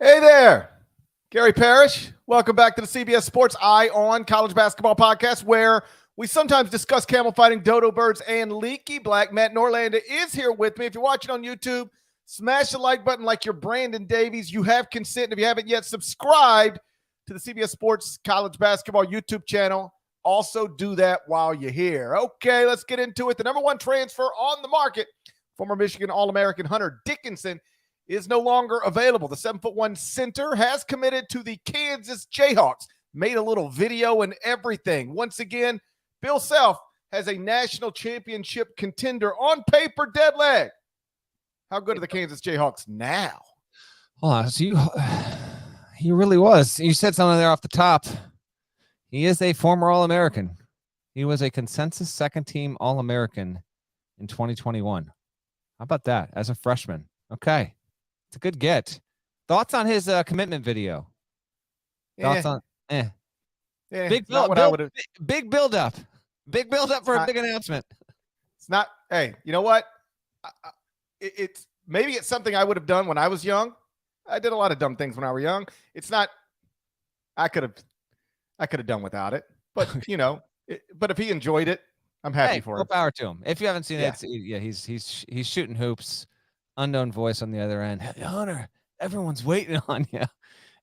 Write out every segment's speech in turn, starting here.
Hey there, Gary Parrish. Welcome back to the CBS Sports Eye on College Basketball Podcast, where we sometimes discuss camel fighting, dodo birds, and leaky black. Matt Norlander is here with me. If you're watching on YouTube, smash the like button like you're Brandon Davies. You have consent. If you haven't yet subscribed to the CBS Sports College Basketball YouTube channel, also do that while you're here. Okay, let's get into it. The number one transfer on the market, former Michigan All-American Hunter Dickinson, is no longer available. The 7'1" center has committed to the Kansas Jayhawks. Made a little video and everything. Once again, Bill Self has a national championship contender on paper dead leg. How good are the Kansas Jayhawks now? Oh, so he really was. You said something there off the top. He is a former All-American. He was a consensus second-team All-American in 2021. How about that as a freshman? Okay. It's a good get. Thoughts on his commitment video? Thoughts on big build, big build up. Big build up for a big announcement. It's not, hey, you know what? It's maybe it's something I would have done when I was young. I did a lot of dumb things when I was young. It's not, I could have done without it. But but if he enjoyed it, I'm happy for him. More power to him. If you haven't seen it, he's shooting hoops. Unknown voice on the other end. Hey, Hunter, everyone's waiting on you.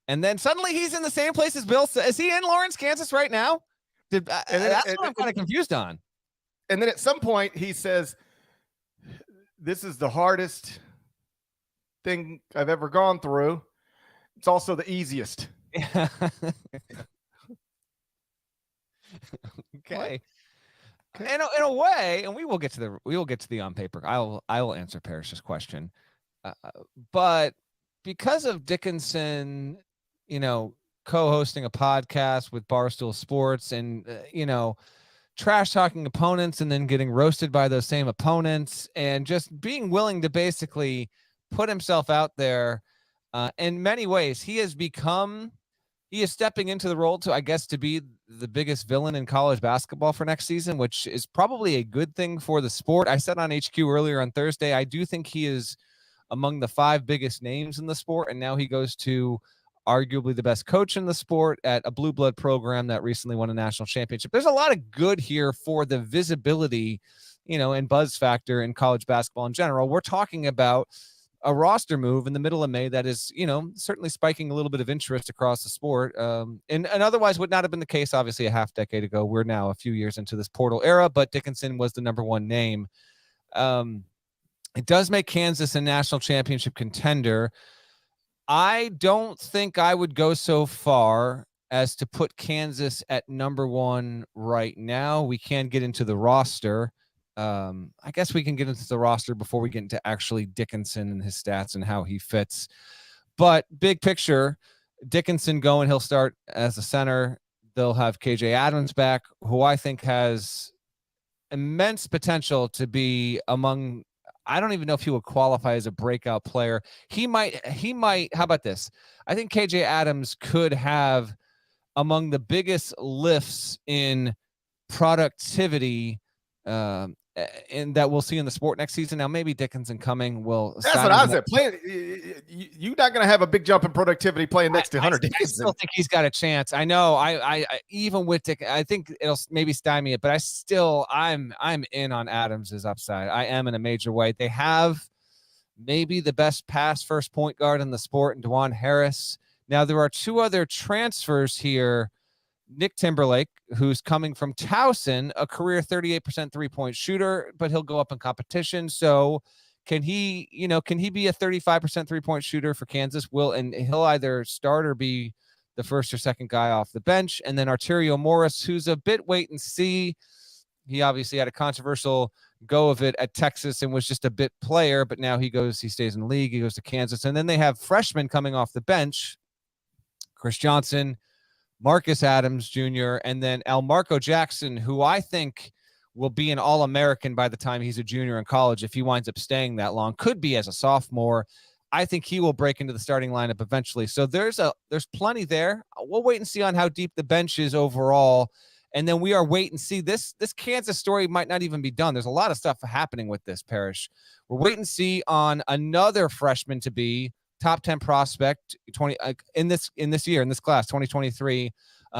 And then suddenly he's in the same place as Bill. Is he in Lawrence, Kansas right now? That's what I'm kind of confused on. And then at some point he says, this is the hardest thing I've ever gone through. It's also the easiest. Yeah. Okay. In a way, and we will get to the on paper. I will answer Parrish's question, but because of Dickinson, co-hosting a podcast with Barstool Sports and trash talking opponents and then getting roasted by those same opponents and just being willing to basically put himself out there, in many ways, he is stepping into the role to be the biggest villain in college basketball for next season, which is probably a good thing for the sport. I said on HQ earlier on Thursday, I do think he is among the 5 biggest names in the sport. And now he goes to arguably the best coach in the sport at a blue blood program that recently won a national championship. There's a lot of good here for the visibility, and buzz factor in college basketball in general. We're talking about a roster move in the middle of May that is, certainly spiking a little bit of interest across the sport. And otherwise would not have been the case, obviously, a half decade ago. We're now a few years into this portal era, but Dickinson was the number one name. It does make Kansas a national championship contender. I don't think I would go so far as to put Kansas at number one right now. We can get into the roster. I guess we can get into the roster before we get into actually Dickinson and his stats and how he fits. But big picture, Dickinson going, he'll start as a center. They'll have KJ Adams back, who I think has immense potential to be among, I don't even know if he would qualify as a breakout player. He might, how about this? I think KJ Adams could have among the biggest lifts in productivity, and that we'll see in the sport next season. Now, maybe Dickinson coming will. That's what I said. You're not going to have a big jump in productivity playing next to Hunter Dickinson. I still think he's got a chance. I know. I even with Dickinson, I think it'll maybe stymie it, but I'm in on Adams' upside. I am in a major way. They have maybe the best pass first point guard in the sport in DeJuan Harris. Now, there are 2 other transfers here. Nick Timberlake, who's coming from Towson, a career 38% three-point shooter, but he'll go up in competition. So can he be a 35% three-point shooter for Kansas? And he'll either start or be the first or second guy off the bench. And then Arterio Morris, who's a bit wait and see. He obviously had a controversial go of it at Texas and was just a bit player, but now he stays in the league. He goes to Kansas. And then they have freshmen coming off the bench, Chris Johnson, Marcus Adams Jr., and then Elmarco Jackson, who I think will be an All-American by the time he's a junior in college if he winds up staying that long. Could be as a sophomore. I think he will break into the starting lineup eventually. So there's plenty there. We'll wait and see on how deep the bench is overall. And then we are wait and see. This Kansas story might not even be done. There's a lot of stuff happening with this, Parrish. We're wait and see on another freshman to be top 10 prospect 20 in this year, in this class, 2023.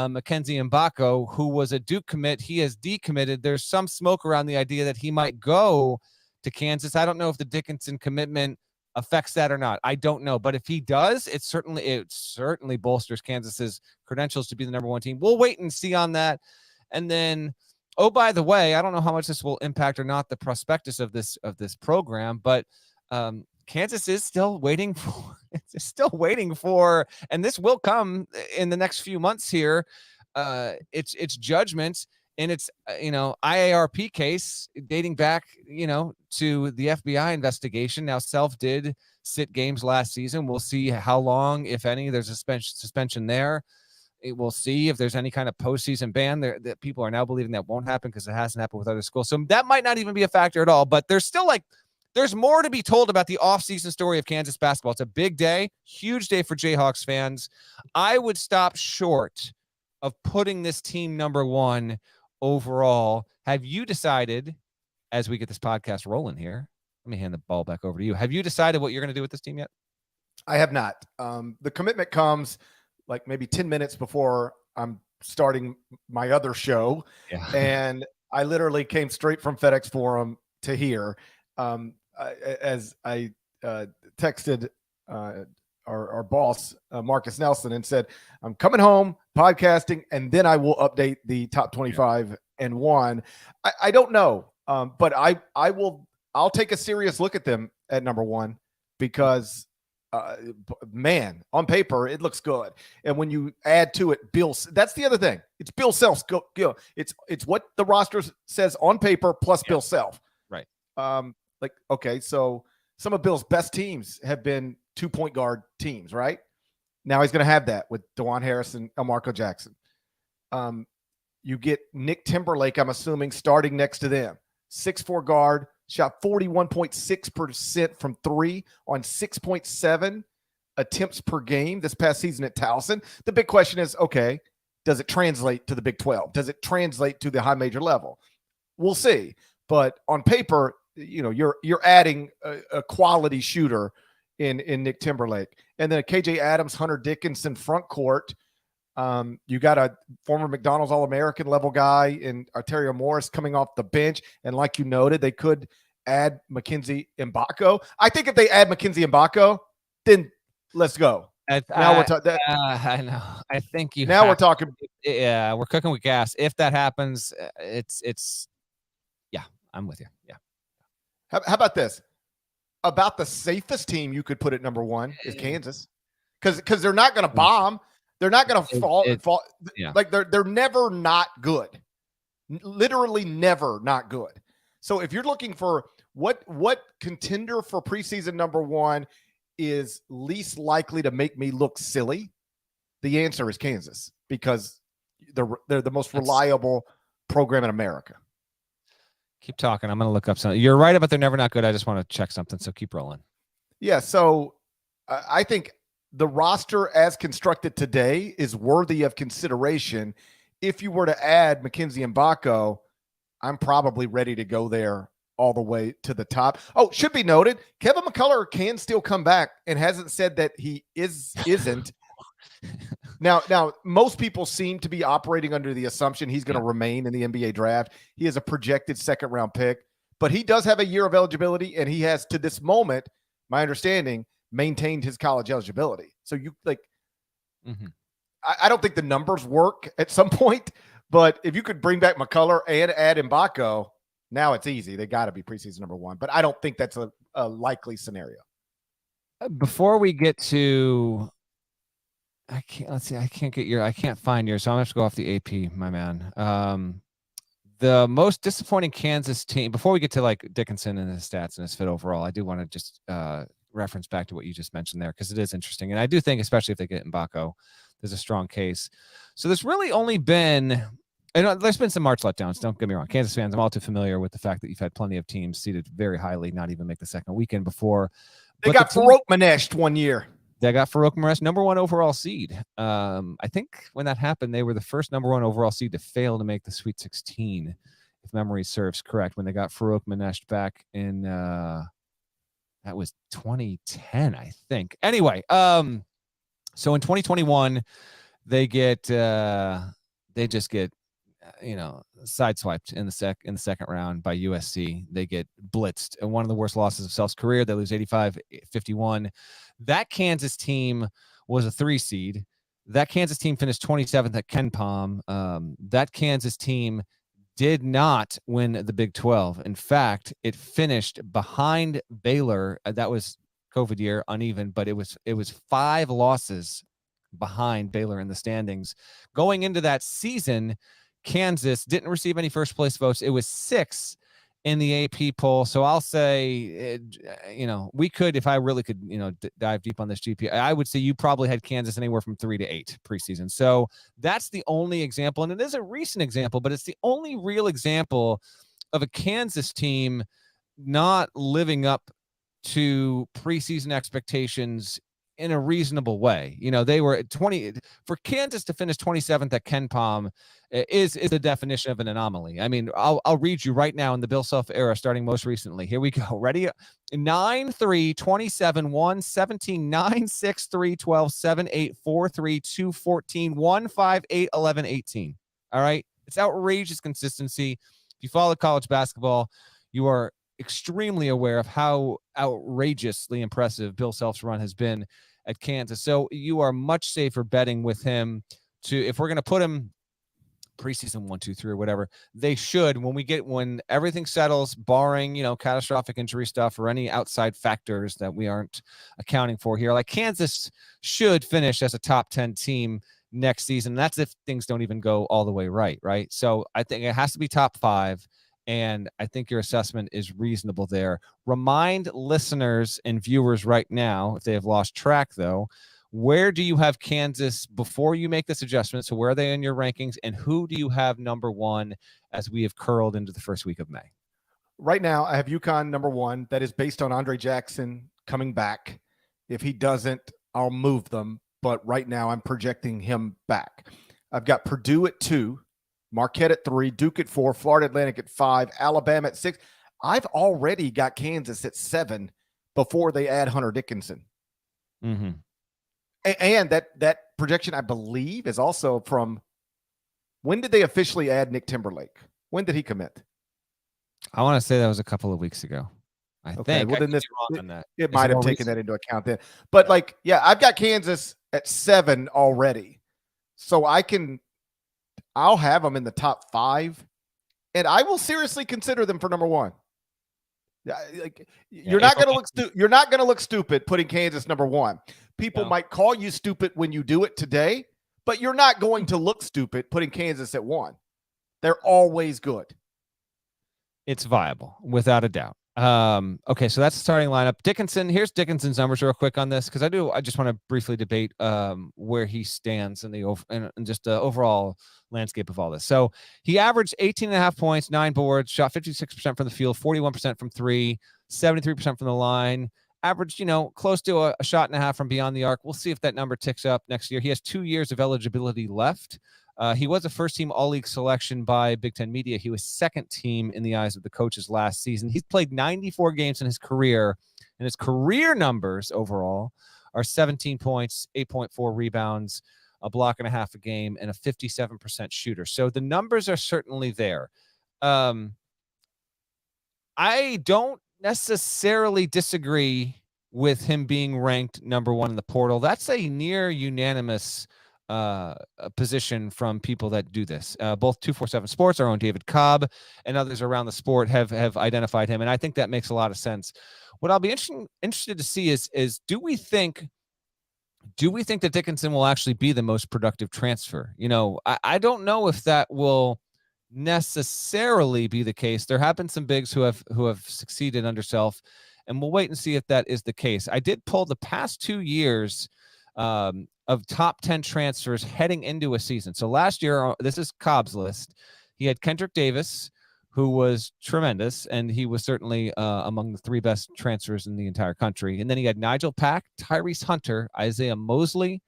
Mackenzie Mbako, who was a Duke commit, he has decommitted. There's some smoke around the idea that he might go to Kansas. I don't know if the Dickinson commitment affects that or not. I don't know, but if he does, it certainly bolsters Kansas's credentials to be the number one team. We'll wait and see on that. And then, oh, by the way, I don't know how much this will impact or not the prospectus of this program, but Kansas is still waiting for, and this will come in the next few months here. It's judgment. And it's, IARP case dating back, to the FBI investigation. Now, Self did sit games last season. We'll see how long, if any, there's a suspension there. We'll see if there's any kind of postseason ban there that people are now believing that won't happen because it hasn't happened with other schools. So that might not even be a factor at all. But there's still there's more to be told about the offseason story of Kansas basketball. It's a big day, huge day for Jayhawks fans. I would stop short of putting this team number one overall. Have you decided, as we get this podcast rolling here, let me hand the ball back over to you. Have you decided what you're going to do with this team yet? I have not. The commitment comes like maybe 10 minutes before I'm starting my other show. Yeah. And I literally came straight from FedEx Forum to here. As I texted our boss, Marcus Nelson, and said, I'm coming home, podcasting, and then I will update the top 25 and 1. I don't know, but I'll take a serious look at them at number 1 because, man, on paper, it looks good. And when you add to it, that's the other thing. It's Bill Self's go. It's what the roster says on paper plus Bill Self. Right. Okay, so some of Bill's best teams have been 2-point guard teams, right? Now he's going to have that with DeJuan Harris and Elmarco Jackson. You get Nick Timberlake, I'm assuming, starting next to them. 6'4" guard, shot 41.6% from 3 on 6.7 attempts per game this past season at Towson. The big question is, okay, does it translate to the Big 12? Does it translate to the high major level? We'll see. But on paper, you're adding a quality shooter in Nick Timberlake. And then a KJ Adams, Hunter Dickinson front court. You got a former McDonald's All-American level guy in Arterio Morris coming off the bench. And like you noted, they could add Mackenzie Mbako. I think if they add Mackenzie Mbako, then let's go. I know. I think we're talking. Yeah, we're cooking with gas. If that happens, it's yeah, I'm with you. Yeah. How about this? About the safest team you could put at number 1 is Kansas, because they're not going to bomb. They're not going to fall. Yeah. Like they're never not good. Literally never not good. So if you're looking for what contender for preseason number 1 is least likely to make me look silly, the answer is Kansas, because they're the most reliable program in America. Keep talking. I'm going to look up something. You're right about they're never not good. I just want to check something. So keep rolling. Yeah. So I think the roster as constructed today is worthy of consideration. If you were to add Mackenzie Mbako, I'm probably ready to go there all the way to the top. Oh, should be noted, Kevin McCullough can still come back and hasn't said that he isn't. Now, most people seem to be operating under the assumption he's going to remain in the NBA draft. He is a projected second-round pick, but he does have a year of eligibility, and he has, to this moment, my understanding, maintained his college eligibility. So I don't think the numbers work at some point, but if you could bring back McCullough and add Mbako, now it's easy. They got to be preseason number 1, but I don't think that's a likely scenario. Before we get to I can't find yours, so I'm going to have to go off the AP, my man. The most disappointing Kansas team, before we get to like Dickinson and his stats and his fit overall, I do want to just reference back to what you just mentioned there, because it is interesting. And I do think, especially if they get Mbako, there's a strong case. So there's really only been, there's been some March letdowns. Don't get me wrong. Kansas fans, I'm all too familiar with the fact that you've had plenty of teams seated very highly, not even make the second weekend before. They got Farouk Maneshed one year. They got Farouk Maneshed, number 1 overall seed. I think when that happened, they were the first number 1 overall seed to fail to make the Sweet 16, if memory serves correct, when they got Farouk Maneshed back in That was 2010, I think. Anyway, so in 2021, they just get sideswiped in the second round by USC. They get blitzed, and one of the worst losses of Self's career. They lose 85-51. That Kansas team was a 3 seed. That Kansas team finished 27th at KenPom. That Kansas team did not win the Big 12. In fact, it finished behind Baylor. That was COVID year, uneven, but it was 5 losses behind Baylor in the standings. Going into that season, Kansas didn't receive any first place votes. It was 6 in the AP poll. So I'll say, we could, if I really could, dive deep on this GP, I would say you probably had Kansas anywhere from 3 to 8 preseason. So that's the only example. And it is a recent example, but it's the only real example of a Kansas team not living up to preseason expectations in a reasonable way. They were at 20 for Kansas to finish 27th at KenPom is the definition of an anomaly. I mean, I'll read you right now in the Bill Self era, starting most recently. Here we go. Ready? 9-3, 27-1, 17, 9, 6, 3, 12, 7, 8, 4, 3, 2, 14, 1, 5, 8, 11, 18. All right. It's outrageous consistency. If you follow college basketball, you are extremely aware of how outrageously impressive Bill Self's run has been at Kansas. So you are much safer betting with him if we're going to put him preseason 1, 2, 3 or whatever, they should, when everything settles, barring, catastrophic injury stuff or any outside factors that we aren't accounting for here, like Kansas should finish as a top 10 team next season. That's if things don't even go all the way right? So I think it has to be top 5. And I think your assessment is reasonable there. Remind listeners and viewers right now, if they have lost track, though, where do you have Kansas before you make this adjustment? So where are they in your rankings, and who do you have number 1 as we have curled into the first week of May? Right now, I have UConn number 1. That is based on Andre Jackson coming back. If he doesn't, I'll move them. But right now, I'm projecting him back. I've got Purdue at 2. Marquette at 3, Duke at 4, Florida Atlantic at 5, Alabama at 6. I've already got Kansas at 7 before they add Hunter Dickinson. Mm-hmm. And that projection, I believe, is also from when did they officially add Nick Timberlake? When did he commit? I want to say that was a couple of weeks ago. I think. Well, then it might have taken recent? that into account then. But I've got Kansas at 7 already. So I'll have them in the top 5, and I will seriously consider them for number 1. You're not going to look stupid putting Kansas number 1. People might call you stupid when you do it today, but you're not going to look stupid putting Kansas at 1. They're always good. It's viable, without a doubt. Okay, so that's the starting lineup. Dickinson, here's Dickinson's numbers real quick on this, because I just want to briefly debate where he stands in just the overall landscape of all this. So he averaged 18.5 points, 9 boards, shot 56% from the field, 41% from 3, 73% from the line, averaged, close to a shot and a half from beyond the arc. We'll see if that number ticks up next year. He has 2 years of eligibility left. He was a first-team All-League selection by Big Ten Media. He was second team in the eyes of the coaches last season. He's played 94 games in his career, and his career numbers overall are 17 points, 8.4 rebounds, a block and a half a game, and a 57% shooter. So the numbers are certainly there. I don't necessarily disagree with him being ranked number 1 in the portal. That's a near unanimous position from people that do this. Both 247 Sports, our own David Cobb, and others around the sport have identified him, and I think that makes a lot of sense. What I'll be interested to see is do we think that Dickinson will actually be the most productive transfer? I don't know if that will necessarily be the case. There have been some bigs who have succeeded under Self, and we'll wait and see if that is the case. I did pull the past 2 years of top 10 transfers heading into a season. So last year, this is Cobb's list. He had Kendrick Davis, who was tremendous, and he was certainly among the 3 best transfers in the entire country. And then he had Nigel Pack, Tyrese Hunter, Isaiah Mosley,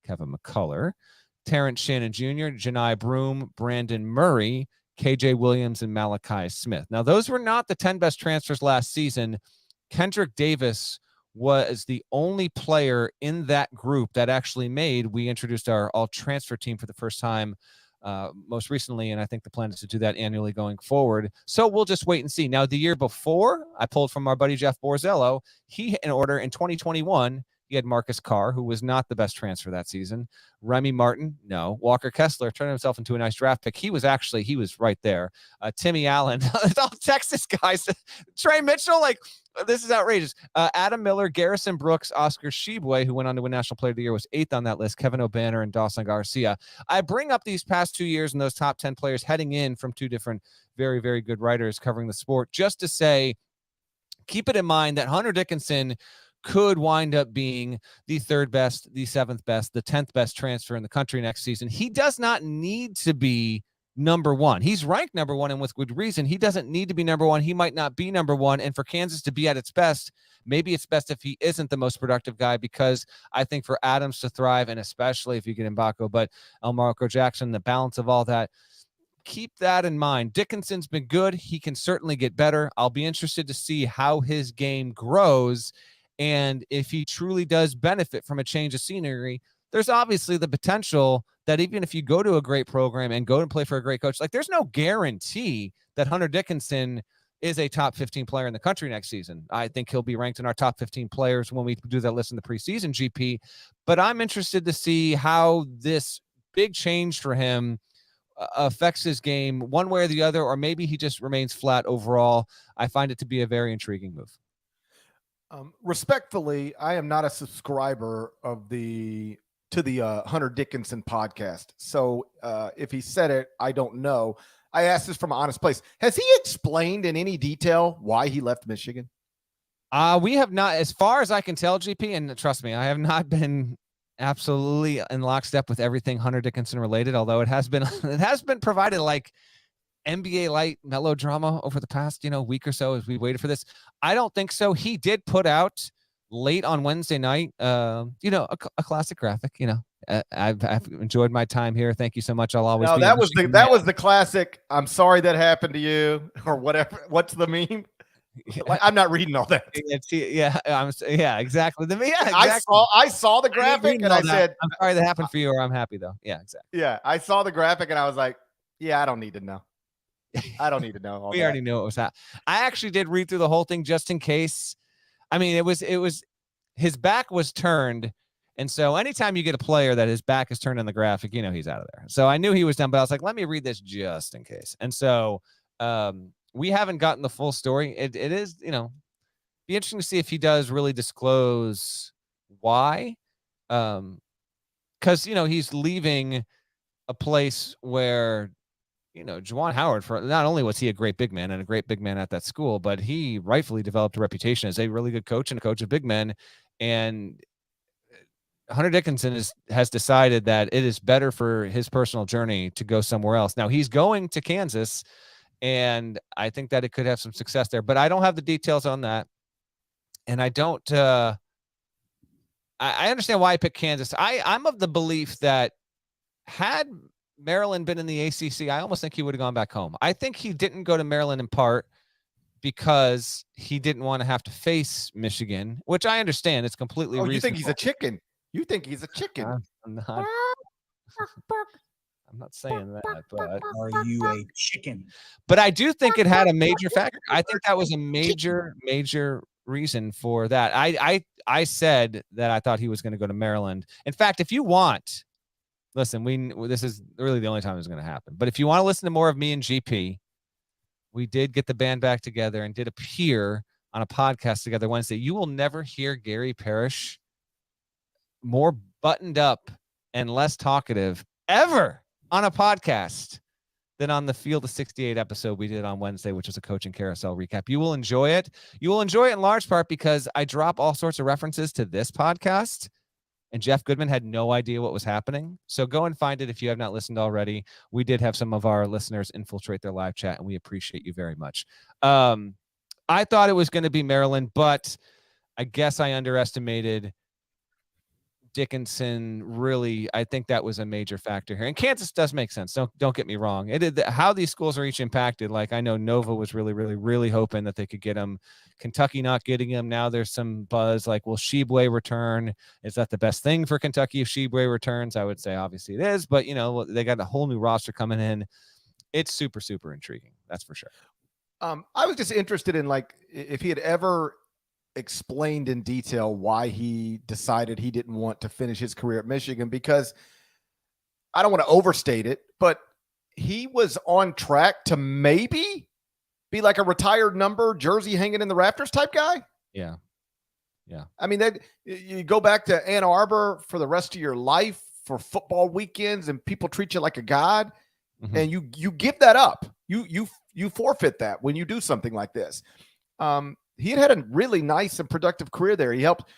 Kevin McCullough, Terrence Shannon Jr., Janai Broom, Brandon Murray, KJ Williams, and Malachi Smith. Now, those were not the 10 best transfers last season, Kendrick Davis was the only player in that group that actually made. We introduced our all transfer team for the first time most recently, and I think the plan is to do that annually going forward. So we'll just wait and see. Now, the year before, I pulled from our buddy Jeff Borzello. He, in 2021, he had Marcus Carr, who was not the best transfer that season. Remy Martin, no. Walker Kessler turned himself into a nice draft pick. He was right there. Timmy Allen, all Texas guys. Trey Mitchell, like, this is outrageous. Adam Miller, Garrison Brooks, Oscar Shibwe, who went on to win National Player of the Year, was 8th on that list. Kevin O'Banner and Dawson Garcia. I bring up these past 2 years and those top 10 players heading in from two different very, very good writers covering the sport, just to say, keep it in mind that Hunter Dickinson could wind up being the 3rd best, the 7th best, the 10th best transfer in the country next season. He does not need to be number 1. He's ranked number 1, and with good reason. He doesn't need to be number 1. He might not be number 1. And for Kansas to be at its best, maybe it's best if he isn't the most productive guy, because I think for Adams to thrive, and especially if you get Mbako, but Elmarco Jackson, the balance of all that, keep that in mind. Dickinson's been good. He can certainly get better. I'll be interested to see how his game grows. And if he truly does benefit from a change of scenery, there's obviously the potential that even if you go to a great program and go and play for a great coach, like, there's no guarantee that Hunter Dickinson is a top 15 player in the country next season. I think he'll be ranked in our top 15 players when we do that list in the preseason, GP. But I'm interested to see how this big change for him affects his game one way or the other, or maybe he just remains flat overall. I find it to be a very intriguing move. Respectfully, I am not a subscriber to the Hunter Dickinson podcast. So if he said it, I don't know. I asked this from an honest place. Has he explained in any detail why he left Michigan? We have not, as far as I can tell, GP, and trust me, I have not been absolutely in lockstep with everything Hunter Dickinson related, although it has been provided like NBA light melodrama over the past, week or so as we waited for this. I don't think so. He did put out late on Wednesday night, a classic graphic. I've enjoyed my time here. Thank you so much. I'll always. No, that was the classic. I'm sorry that happened to you, or whatever. What's the meme? Like, I'm not reading all that. Exactly. Exactly. I saw the graphic and I said, I'm sorry that happened for you, or I'm happy though. Yeah, exactly. Yeah, I saw the graphic and I was like, yeah, I don't need to know. I don't need to know. We already knew what was happening. I actually did read through the whole thing just in case. I mean, it was his back was turned. And so anytime you get a player that his back is turned on the graphic, he's out of there. So I knew he was done, but I was like, let me read this just in case. And so we haven't gotten the full story. It is, be interesting to see if he does really disclose why. Because, he's leaving a place where, Juwan Howard, for not only was he a great big man and a great big man at that school, but he rightfully developed a reputation as a really good coach and a coach of big men. And Hunter Dickinson has decided that it is better for his personal journey to go somewhere else. Now he's going to Kansas, and I think that it could have some success there, but I don't have the details on that. And I don't, I understand why I picked Kansas. I'm of the belief that had Maryland been in the ACC, I almost think he would have gone back home. I think he didn't go to Maryland in part because he didn't want to have to face Michigan, which I understand. It's completely reasonable. You think he's a chicken? You think he's a chicken? I'm not saying that, but are you a chicken? But I do think it had a major factor. I think that was a major reason for that. I said that I thought he was going to go to Maryland. In fact, if you want, listen, this is really the only time it's going to happen. But if you want to listen to more of me and GP, we did get the band back together and did appear on a podcast together Wednesday. You will never hear Gary Parrish more buttoned up and less talkative ever on a podcast than on the Field of 68 episode we did on Wednesday, which is a coaching carousel recap. You will enjoy it. You will enjoy it in large part because I drop all sorts of references to this podcast, and Jeff Goodman had no idea what was happening. So go and find it if you have not listened already. We did have some of our listeners infiltrate their live chat, and we appreciate you very much. I thought it was going to be Maryland, but I guess I underestimated Dickinson really, I think that was a major factor here. And Kansas does make sense. Don't get me wrong. How these schools are each impacted. Like I know Nova was really, really, really hoping that they could get him. Kentucky not getting him. Now there's some buzz like, will Sheboy return? Is that the best thing for Kentucky if Sheboy returns? I would say obviously it is, but they got a whole new roster coming in. It's super, super intriguing. That's for sure. I was just interested in like if he had ever explained in detail why he decided he didn't want to finish his career at Michigan, because I don't want to overstate it, but he was on track to maybe be like a retired number jersey hanging in the rafters type guy. Yeah. Yeah. I mean, that you go back to Ann Arbor for the rest of your life for football weekends and people treat you like a god. Mm-hmm. And you give that up. You forfeit that when you do something like this. He had a really nice and productive career there. He helped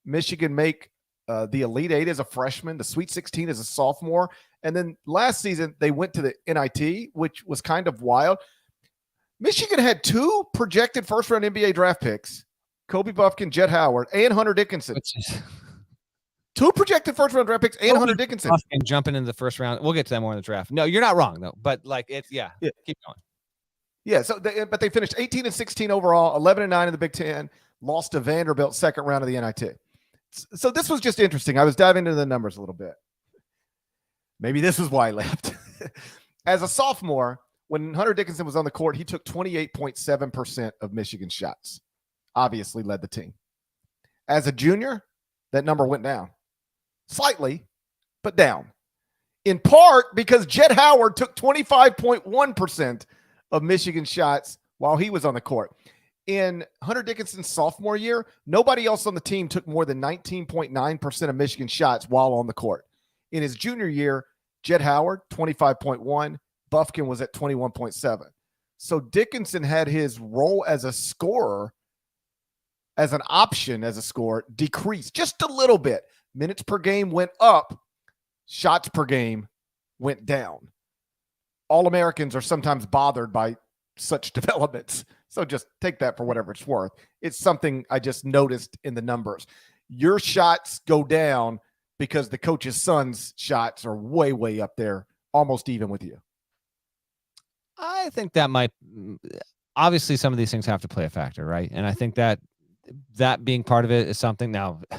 Michigan make the Elite Eight as a freshman, the Sweet 16 as a sophomore. And then last season, they went to the NIT, which was kind of wild. Michigan had 2 projected first-round NBA draft picks, Kobe Buffkin, Jet Howard, and Hunter Dickinson. 2 projected first-round draft picks and Hunter Dickinson. Buffkin jumping into the first round. We'll get to that more in the draft. No, you're not wrong, though. But, keep going. Yeah, but they finished 18-16 overall, 11-9 in the Big Ten, lost to Vanderbilt second round of the NIT. So this was just interesting. I was diving into the numbers a little bit. Maybe this is why I left. As a sophomore, when Hunter Dickinson was on the court, he took 28.7% of Michigan's shots. Obviously led the team. As a junior, that number went down. Slightly, but down. In part because Jet Howard took 25.1% of Michigan shots while he was on the court. In Hunter Dickinson's sophomore year, nobody else on the team took more than 19.9% of Michigan shots while on the court. In his junior year, Jet Howard, 25.1, Buffkin was at 21.7. So Dickinson had his role as a scorer, as an option as a scorer, decreased just a little bit. Minutes per game went up, shots per game went down. All-Americans are sometimes bothered by such developments. So just take that for whatever it's worth. It's something I just noticed in the numbers. Your shots go down because the coach's son's shots are way, way up there, almost even with you. I think that might – obviously some of these things have to play a factor, right? And I think that being part of it is something now –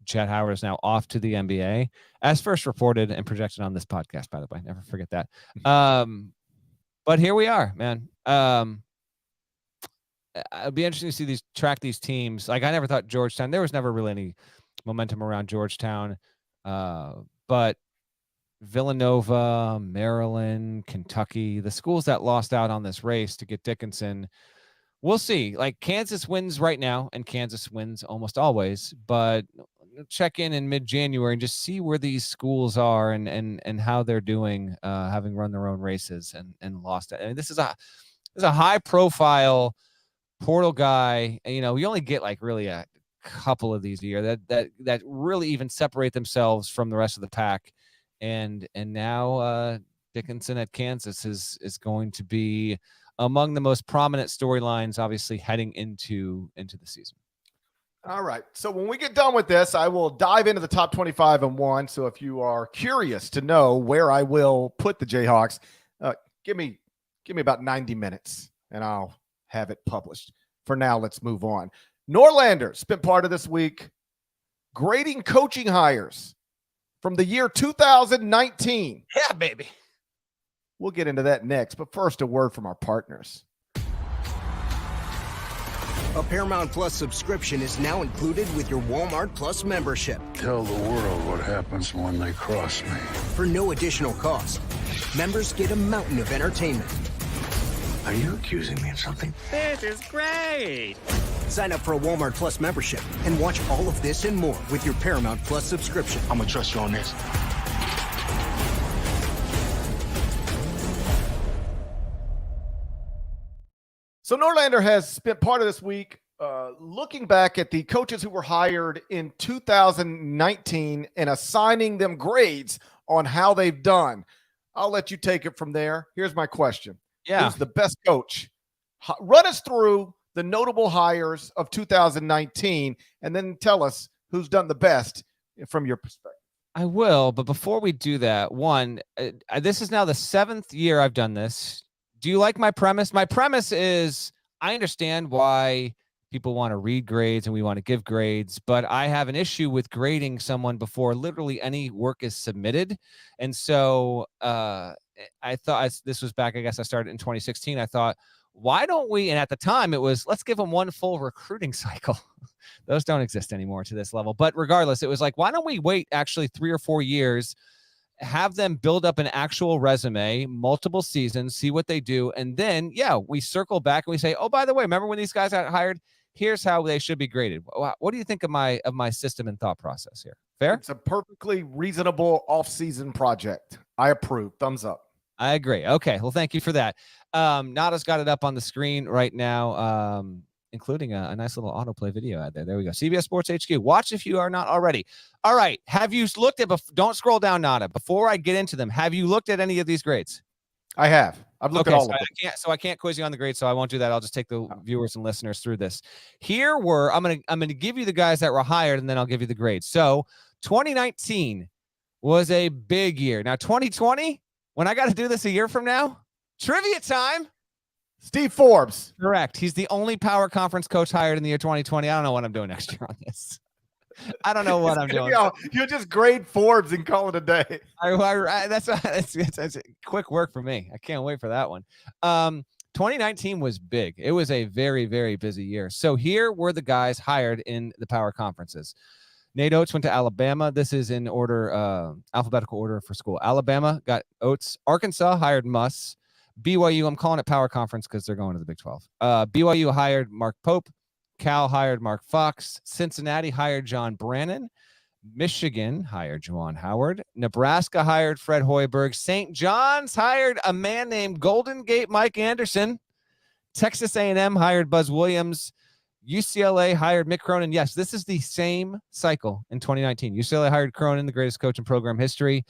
Jet Howard is now off to the NBA, as first reported and projected on this podcast, by the way. Never forget that. But here we are, man. It'd be interesting to see track these teams. Like I never thought Georgetown. There was never really any momentum around Georgetown, but Villanova, Maryland, Kentucky, the schools that lost out on this race to get Dickinson. We'll see. Like Kansas wins right now, and Kansas wins almost always, but check in mid-January and just see where these schools are and how they're doing, having run their own races and lost it. I mean, this is a high-profile portal guy. You know, we only get like really a couple of these a year that really even separate themselves from the rest of the pack. And now Dickinson at Kansas is going to be among the most prominent storylines, obviously heading into the season. All right. So when we get done with this, I will dive into the top 25 and 1. So if you are curious to know where I will put the Jayhawks, give me about 90 minutes and I'll have it published. For now, let's move on. Norlander spent part of this week grading coaching hires from the year 2019. Yeah, baby. We'll get into that next, but first, a word from our partners. A Paramount Plus subscription is now included with your Walmart Plus membership. Tell the world what happens when they cross me. For no additional cost, members get a mountain of entertainment. Are you accusing me of something? This is great! Sign up for a Walmart Plus membership and watch all of this and more with your Paramount Plus subscription. I'm gonna trust you on this. So Norlander has spent part of this week looking back at the coaches who were hired in 2019 and assigning them grades on how they've done. I'll let you take it from there. Here's my question. Yeah. Who's the best coach? Run us through the notable hires of 2019 and then tell us who's done the best from your perspective. I will, but before we do that, this is now the 7th year I've done this. Do you like my premise? My premise is I understand why people want to read grades and we want to give grades, but I have an issue with grading someone before literally any work is submitted. And so I thought this was back, I guess I started in 2016. I thought, why don't we, and at the time it was, let's give them one full recruiting cycle. Those don't exist anymore to this level. But regardless, it was like, why don't we wait actually 3 or 4 years, have them build up an actual resume, multiple seasons, see what they do. And then, we circle back and we say, oh, by the way, remember when these guys got hired? Here's how they should be graded. What do you think of my system and thought process here? Fair? It's a perfectly reasonable off-season project. I approve. Thumbs up. I agree. Okay. Well, thank you for that. Nada's got it up on the screen right now, including a nice little autoplay video ad there. There we go. CBS Sports HQ. Watch if you are not already. All right. Have you looked at, don't scroll down, Nada. Before I get into them, have you looked at any of these grades? I have. I've looked at all of them. I can't quiz you on the grades, so I won't do that. I'll just take the viewers and listeners through this. Here I'm gonna give you the guys that were hired, and then I'll give you the grades. So 2019 was a big year. Now 2020, when I got to do this a year from now, trivia time. Steve Forbes. Correct. He's the only power conference coach hired in the year 2020. I don't know what I'm doing next year on this. I don't know what I'm doing. You'll just grade Forbes and call it a day. That's quick work for me. I can't wait for that one. 2019 was big. It was a very, very busy year. So here were the guys hired in the power conferences. Nate Oates went to Alabama. This is in order, alphabetical order for school. Alabama got Oates. Arkansas hired Muss. BYU, I'm calling it power conference because they're going to the Big 12. BYU hired Mark Pope. Cal hired Mark Fox. Cincinnati hired John Brannon. Michigan hired Juwan Howard. Nebraska hired Fred Hoiberg. St. John's hired a man named Golden Gate Mike Anderson. Texas A&M hired Buzz Williams. UCLA hired Mick Cronin. Yes, this is the same cycle in 2019. UCLA hired Cronin, the greatest coach in program history.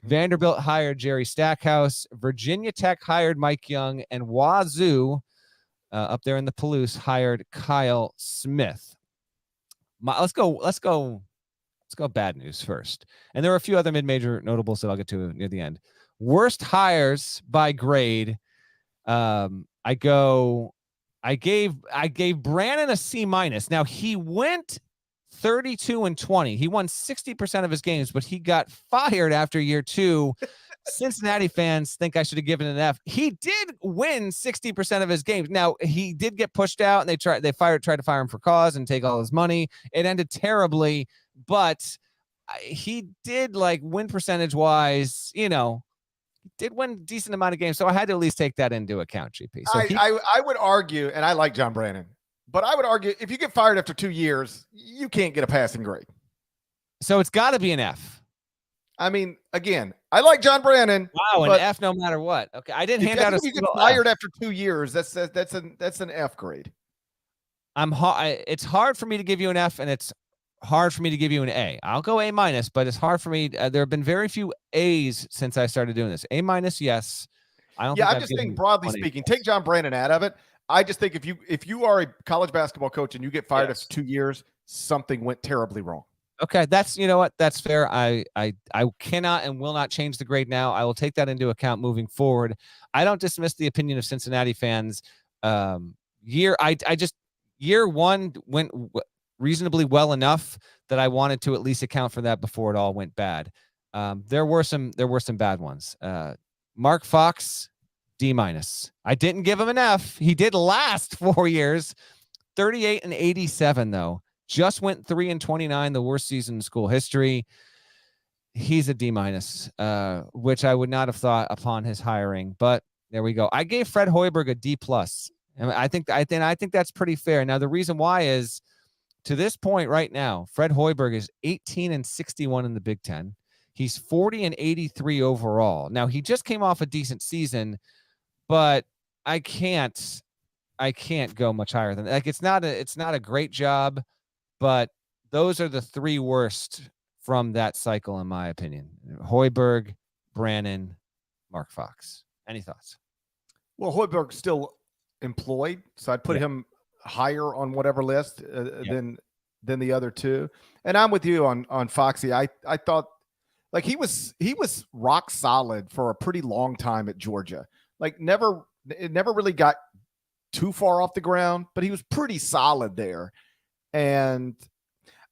Vanderbilt hired Jerry Stackhouse. Virginia Tech hired Mike Young. And Wazoo, up there in the Palouse, hired Kyle Smith. Let's go bad news first. And there were a few other mid-major notables that I'll get to near the end. Worst hires by grade. I gave Brannon a C-. Now he went 32-20. He won 60% of his games, but he got fired after year 2. Cincinnati fans think I should have given an F. He did win 60% of his games. Now he did get pushed out, and they tried to fire him for cause and take all his money. It ended terribly, but he did, like, win percentage wise, did win a decent amount of games. So I had to at least take that into account, GP. So I would argue, and I like John Brannon, but I would argue if you get fired after 2 years, you can't get a passing grade. So it's got to be an F. I mean, again, I like John Brannon. Wow, an F no matter what. Okay, I didn't hand out a if you get fired after 2 years, that's an F grade. It's hard for me to give you an F, and it's hard for me to give you an A. I'll go A-, but it's hard for me. There have been very few A's since I started doing this. A-, yes. I'm just saying, broadly speaking, take John Brannon out of it. I just think if you are a college basketball coach and you get fired after 2 years, something went terribly wrong. Okay, that's that's fair. I cannot and will not change the grade now. I will take that into account moving forward. I don't dismiss the opinion of Cincinnati fans. Year 1 went reasonably well enough that I wanted to at least account for that before it all went bad. There were some bad ones. Mark Fox, D-. I didn't give him an F. He did last 4 years, 38-87 though. Just went 3-29, the worst season in school history. He's a D-, which I would not have thought upon his hiring, but there we go. I gave Fred Hoiberg a D+. And I think that's pretty fair. Now, the reason why is, to this point right now, Fred Hoiberg is 18-61 in the Big Ten. He's 40-83 overall. Now, he just came off a decent season, but I can't go much higher than that. Like, it's not a great job, but those are the 3 worst from that cycle, in my opinion. Hoiberg, Brannon, Mark Fox. Any thoughts? Well, Hoiberg's still employed, so I'd put him higher on whatever list than than the other two. And I'm with you on Foxy. I thought like he was rock solid for a pretty long time at Georgia. Like it never really got too far off the ground, but he was pretty solid there. And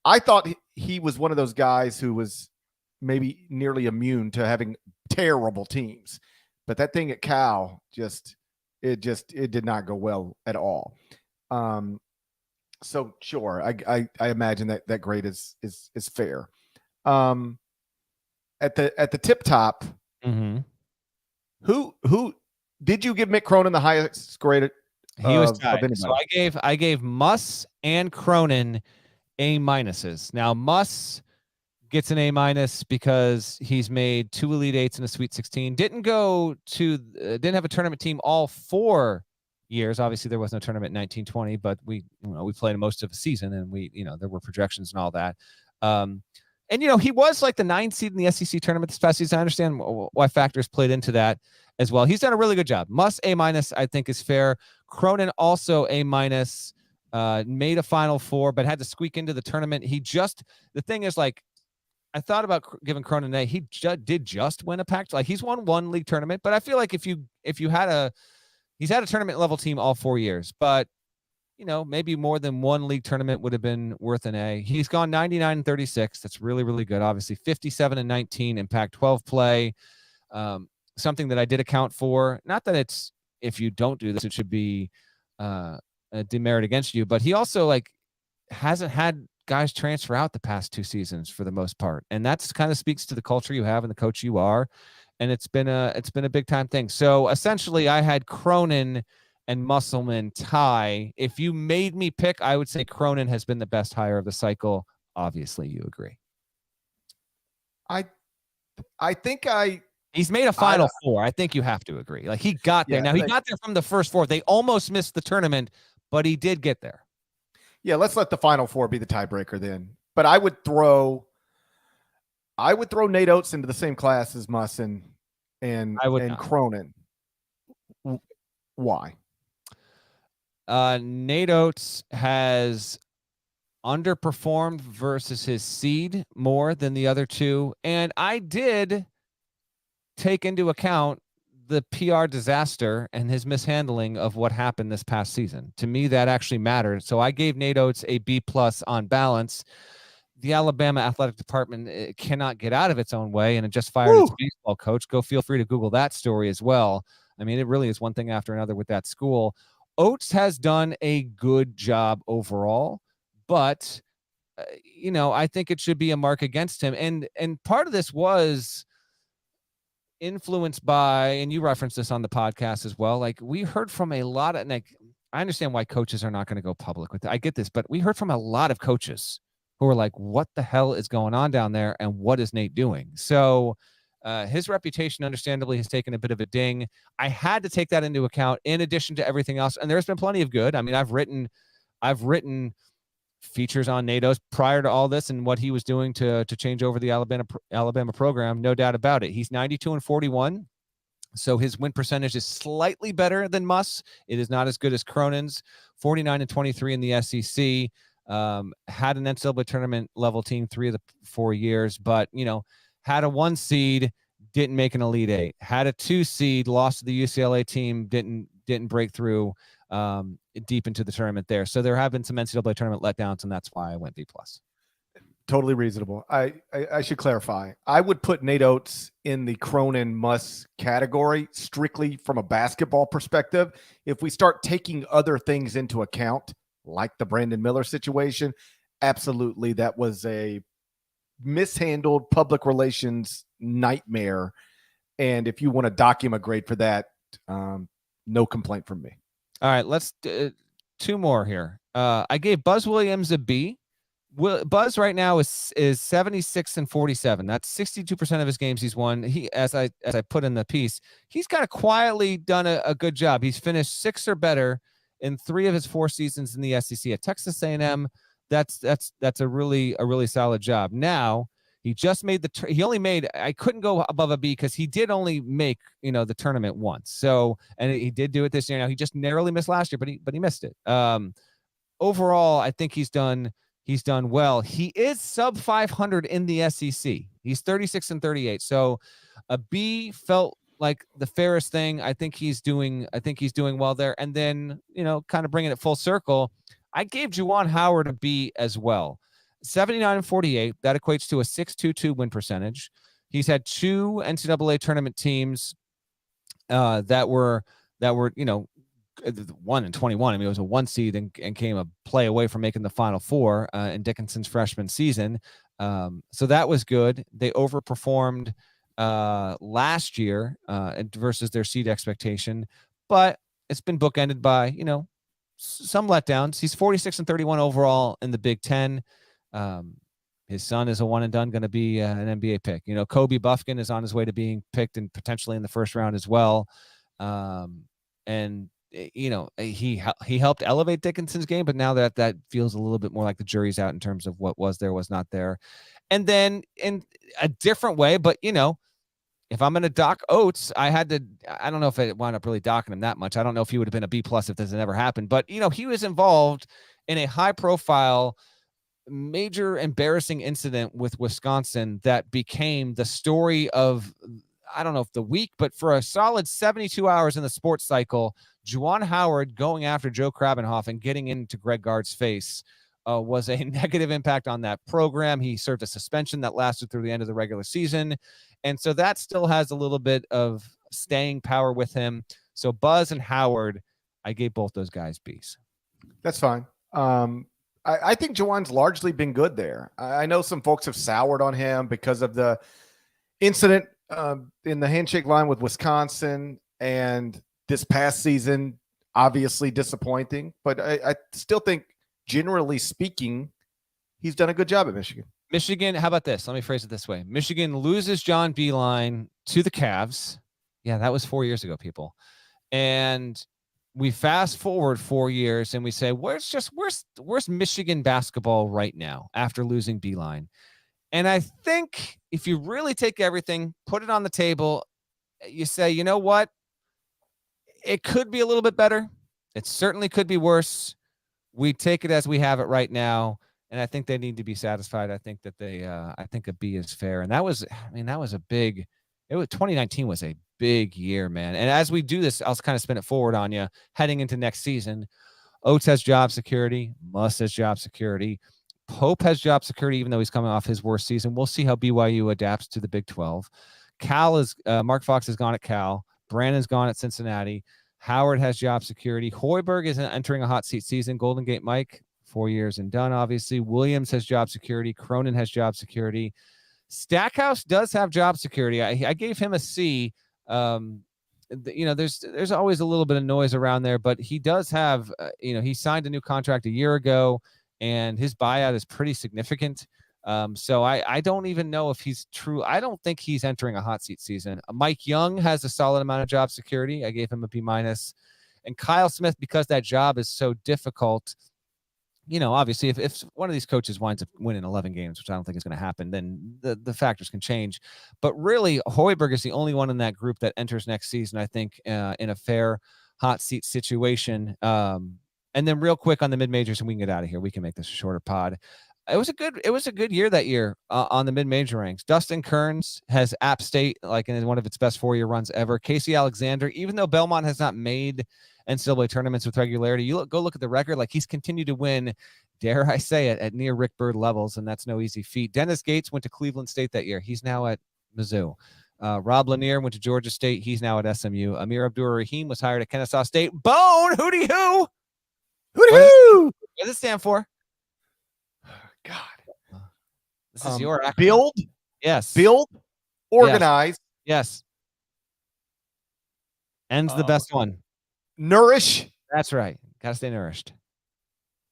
I thought he was one of those guys who was maybe nearly immune to having terrible teams. But that thing at Cal it did not go well at all. So sure, I imagine that grade is fair. At the tip top, who did you give Mick Cronin the highest grade? He was tied. So I gave Muss and Cronin A minuses. Now Muss gets an A- because he's made 2 Elite Eights and a Sweet 16. Didn't have a tournament team all 4 years. Obviously, there was no tournament in 1920, but we played most of the season, and there were projections and all that. And he was like the 9th seed in the SEC tournament this past season. I understand why factors played into that as well. He's done a really good job. Muss A-, I think, is fair. Cronin also A-. Made a Final Four, but had to squeak into the tournament. The thing is, like, I thought about giving Cronin an A. He did just win a Pac. Like, he's won 1 league tournament, but I feel like he's had a tournament level team all 4 years, but maybe more than 1 league tournament would have been worth an A. He's gone 99-36. That's really, really good. Obviously 57-19 in Pac-12 play. Something that I did account for. Not that if you don't do this, it should be a demerit against you, but he also hasn't had guys transfer out the past 2 seasons for the most part. And that's kind of speaks to the culture you have and the coach you are. And it's been a big time thing. So essentially I had Cronin and Musselman tie. If you made me pick, I would say Cronin has been the best hire of the cycle. Obviously you agree. I think he's made a Final Four. I think you have to agree. Like, he got there. Now he got there from the first 4. They almost missed the tournament, but he did get there. Yeah, let's let the Final Four be the tiebreaker then. But I would throw Nate Oates into the same class as Muss and Cronin. Why? Nate Oates has underperformed versus his seed more than the other 2. And I did take into account the PR disaster and his mishandling of what happened this past season. To me, that actually mattered. So I gave Nate Oates a B+ on balance. The Alabama athletic department cannot get out of its own way, and it just fired its baseball coach. Go feel free to Google that story as well. I mean, it really is one thing after another with that school. Oates has done a good job overall, but I think it should be a mark against him. And part of this was influenced by, and you referenced this on the podcast as well, like, we heard from a lot of, I understand why coaches are not going to go public with it. I get this, but we heard from a lot of coaches who are like, what the hell is going on down there, and what is Nate doing? So his reputation understandably has taken a bit of a ding. I had to take that into account in addition to everything else, and there's been plenty of good. I mean, I've written features on Nate Oates prior to all this and what he was doing to change over the Alabama program. No doubt about it. He's 92-41. So his win percentage is slightly better than Muss. It is not as good as Cronin's. 49-23 in the SEC. Had an NCAA tournament level team 3 of the 4 years, but had a 1 seed, didn't make an Elite Eight. Had a 2 seed, lost to the UCLA team, didn't break through deep into the tournament there. So there have been some NCAA tournament letdowns, and that's why I went B+. Totally reasonable. I should clarify. I would put Nate Oates in the Cronin Muss category strictly from a basketball perspective. If we start taking other things into account, like the Brandon Miller situation, absolutely, that was a mishandled public relations nightmare. And if you want to dock him a grade for that, no complaint from me. All right, let's 2 more here. I gave Buzz Williams a B. Buzz right now is 76-47. That's 62% of his games he's won. He, as I put in the piece, he's kind of quietly done a good job. He's finished 6th or better in 3 of his 4 seasons in the SEC. At Texas A&M, that's a really solid job. Now he just made he only made, I couldn't go above a B because he did only make the tournament once. So, and he did do it this year. Now he just narrowly missed last year, but he missed it. Overall, I think he's done He's done well. He is sub 500 in the SEC. He's 36-38. So a B felt like the fairest thing. I think he's doing well there. And then, kind of bringing it full circle, I gave Juwan Howard a B as well. 79-48. That equates to a 6.22 win percentage. He's had 2 NCAA tournament teams that were 1 and 21. I mean, it was a 1 seed and came a play away from making the Final Four in Dickinson's freshman season. So that was good. They overperformed last year versus their seed expectation, but it's been bookended by, some letdowns. He's 46-31 overall in the Big Ten. His son is a one and done, going to be an NBA pick. Kobe Buffkin is on his way to being picked and potentially in the first round as well. And he helped elevate Dickinson's game, but now that feels a little bit more like the jury's out in terms of what was there, was not there. And then in a different way, but if I'm going to dock Oates, I don't know if I wound up really docking him that much. I don't know if he would have been a B+ if this had never happened, but he was involved in a high profile, major embarrassing incident with Wisconsin that became the story of, I don't know if the week, but for a solid 72 hours in the sports cycle, Juwan Howard going after Joe Krabenhoff and getting into Greg Gard's face was a negative impact on that program. He served a suspension that lasted through the end of the regular season. And so that still has a little bit of staying power with him. So Buzz and Howard, I gave both those guys Bs. That's fine. I think Juwan's largely been good there. I know some folks have soured on him because of the incident in the handshake line with Wisconsin, and this past season, obviously disappointing, but I still think, generally speaking, he's done a good job at Michigan. Michigan, how about this? Let me phrase it this way. Michigan loses John Beilein to the Cavs. Yeah, that was 4 years ago, people. And we fast forward 4 years and we say, where's Michigan basketball right now after losing Beilein? And I think if you really take everything, put it on the table, you say, you know what? It could be a little bit better. It certainly could be worse. We take it as we have it right now. And I think they need to be satisfied. I think that I think a B is fair. And that was a big, 2019 was a big year, man. And as we do this, I'll kind of spin it forward on you heading into next season. Oates has job security. Muss has job security. Pope has job security, even though he's coming off his worst season. We'll see how BYU adapts to the Big 12. Mark Fox has gone at Cal. Brandon's gone at Cincinnati. Howard has job security. Hoiberg is entering a hot seat season. Golden Gate Mike, 4 years and done, obviously. Williams has job security. Cronin has job security. Stackhouse does have job security. I gave him a C. There's always a little bit of noise around there, but he does have, he signed a new contract a year ago, and his buyout is pretty significant. So I don't even know if he's true. I don't think he's entering a hot seat season. Mike Young has a solid amount of job security. I gave him a B-. And Kyle Smith, because that job is so difficult, obviously if one of these coaches winds up winning 11 games, which I don't think is going to happen, then the factors can change. But really, Hoiberg is the only one in that group that enters next season, I think, in a fair hot seat situation. And then real quick on the mid-majors, and we can get out of here. We can make this a shorter pod. It was a good year that year on the mid-major ranks. Dustin Kearns has App State like in one of its best 4-year runs ever. Casey Alexander, even though Belmont has not made NCAA tournaments with regularity, go look at the record. Like, he's continued to win, dare I say it, at near Rick Byrd levels, and that's no easy feat. Dennis Gates went to Cleveland State that year. He's now at Mizzou. Rob Lanier went to Georgia State. He's now at SMU. Amir Abdur-Rahim was hired at Kennesaw State. Bone, hooty-hoo! Hooty-hoo! What does it stand for? God. This is your acronym. Build. Yes. Build. Organize. Yes. Ends the best one. Nourish. That's right. Gotta stay nourished.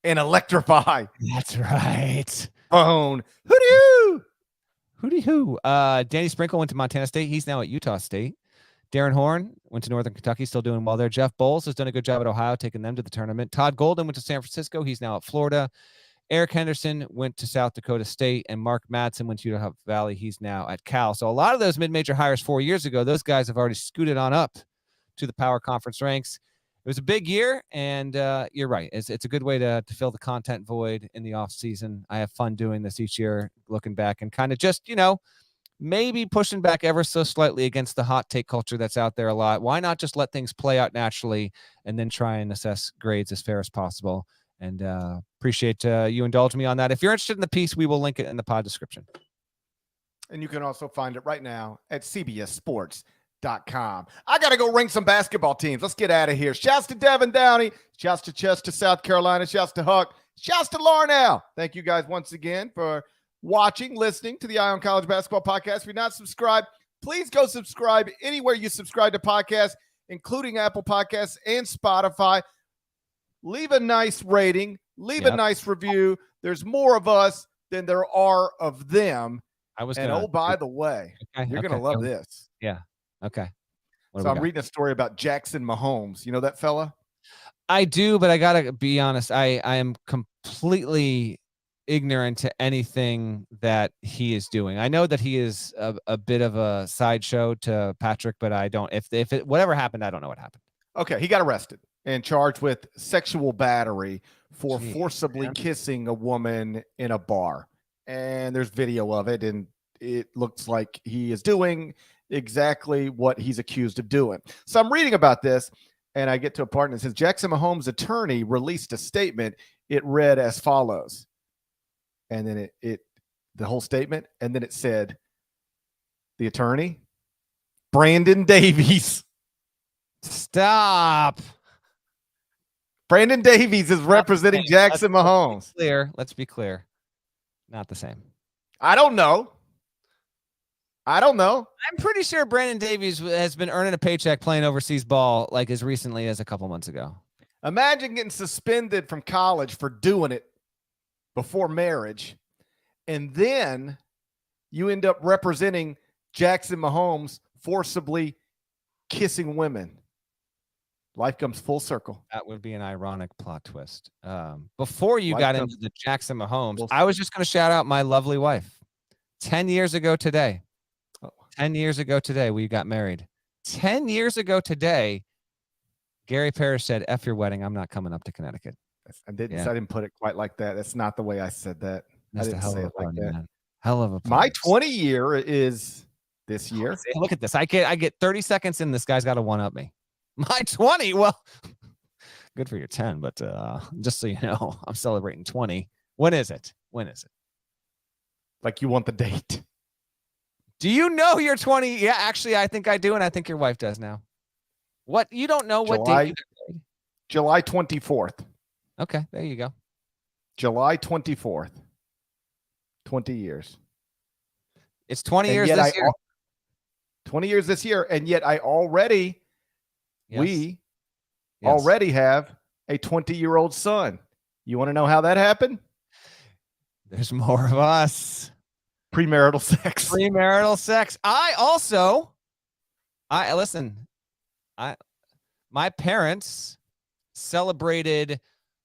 And electrify. That's right. Bone. Hooty-hoo! Hooty-hoo. Danny Sprinkle went to Montana State. He's now at Utah State. Darren Horn went to Northern Kentucky, still doing well there. Jeff Bowles has done a good job at Ohio, taking them to the tournament. Todd Golden went to San Francisco. He's now at Florida. Eric Henderson went to South Dakota State, and Mark Madsen went to Utah Valley. He's now at Cal. So a lot of those mid-major hires 4 years ago, those guys have already scooted on up to the power conference ranks. was a big year, and you're right. It's a good way to fill the content void in the off season. I have fun doing this each year, looking back and kind of just, maybe pushing back ever so slightly against the hot take culture that's out there a lot. Why not just let things play out naturally and then try and assess grades as fair as possible? And appreciate you indulging me on that. If you're interested in the piece, we will link it in the pod description. And you can also find it right now at cbssports.com. I got to go rank some basketball teams. Let's get out of here. Shouts to Devin Downey. Shouts to Chester, South Carolina. Shouts to Huck. Shouts to Larnell. Thank you guys once again for watching, listening to the Eye on College Basketball Podcast. If you're not subscribed, please go subscribe anywhere you subscribe to podcasts, including Apple Podcasts and Spotify. Leave a nice rating. Leave a nice review. There's more of us than there are of them. By the way, you're going to love this. Yeah. Okay. So I'm reading a story about Jackson Mahomes. You know that fella? I do, but I got to be honest. I am completely ignorant to anything that he is doing. I know that he is a bit of a sideshow to Patrick, but I don't. If whatever happened, I don't know what happened. Okay, he got arrested and charged with sexual battery for forcibly kissing a woman in a bar. And there's video of it, and it looks like he is doing exactly what he's accused of doing. So I'm reading about this, and I get to a part, and it says Jackson Mahomes' attorney released a statement. It read as follows. And then the whole statement, and then it said, the attorney, Brandon Davies. Stop. Brandon Davies is representing Jackson Mahomes. Let's be clear. Not the same. I don't know. I'm pretty sure Brandon Davies has been earning a paycheck playing overseas ball like as recently as a couple months ago. Imagine getting suspended from college for doing it before marriage, and then you end up representing Jackson Mahomes forcibly kissing women. Life comes full circle. That would be an ironic plot twist. Before you got into the Jackson Mahomes, I was just going to shout out my lovely wife. 10 years ago today. 10 years ago today, we got married. 10 years ago today, Gary Parrish said, F your wedding. I'm not coming up to Connecticut. I didn't put it quite like that. That's not the way I said that. I didn't say it like that. Man. Hell of a party. My 20 year is this year. Look at this. I get 30 seconds in. This guy's got to one up me. My 20. Well, good for your 10, but just so you know, I'm celebrating 20. When is it? Like you want the date. Do you know you're 20? Yeah, actually, I think I do, and I think your wife does now. What? You don't know what date? July 24th. Okay, there you go. July 24th. 20 years. It's 20 years this year. 20 years this year, and yet I already, already have a 20-year-old son. You want to know how that happened? There's more of us. Premarital sex. My parents celebrated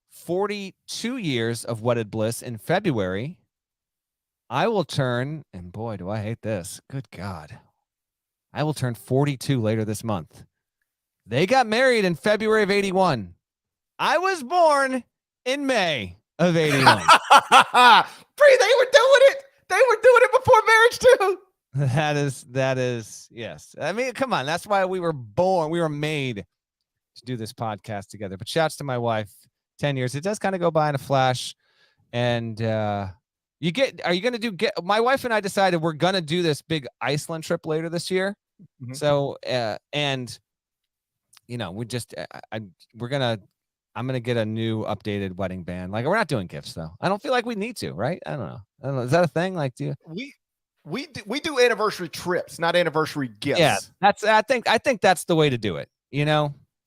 42 years of wedded bliss in February. I will turn, and boy, do I hate this. Good God. I will turn 42 later this month. They got married in February of 81. I was born in May of 81. Bree, they were doing it. They were doing it before marriage too. That is, yes. I mean, come on. That's why we were born. We were made to do this podcast together. But shouts to my wife. 10 years. It does kind of go by in a flash. And are you going to my wife and I decided we're going to do this big Iceland trip later this year. Mm-hmm. So, I'm going to get a new updated wedding band. Like, we're not doing gifts though. I don't feel like we need to, right? I don't know. Is that a thing? Like, we do anniversary trips, not anniversary gifts. Yeah, I think that's the way to do it.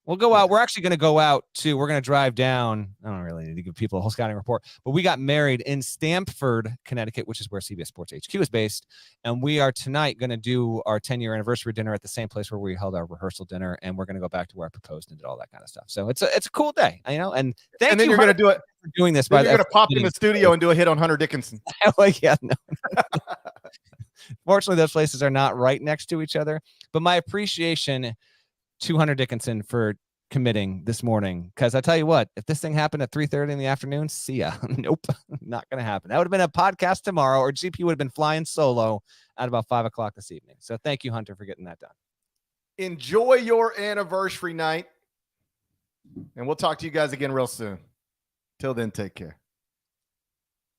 We'll go out. We're actually going to go out to, we're going to drive down. I don't really need to give people a whole scouting report, but we got married in Stamford, Connecticut, which is where CBS Sports HQ is based. And we are tonight going to do our 10-year anniversary dinner at the same place where we held our rehearsal dinner. And we're going to go back to where I proposed and did all that kind of stuff. So it's a cool day, and then you're going to do it for doing this. You're going to pop in the studio and do a hit on Hunter Dickinson. Like, yeah, no. Fortunately, those places are not right next to each other, but my appreciation to Hunter Dickinson for committing this morning, because I tell you what, if this thing happened at 3:30 in the afternoon, see ya. Nope, not going to happen. That would have been a podcast tomorrow, or GP would have been flying solo at about 5 o'clock this evening. So thank you, Hunter, for getting that done. Enjoy your anniversary night, and we'll talk to you guys again real soon. Till then, take care.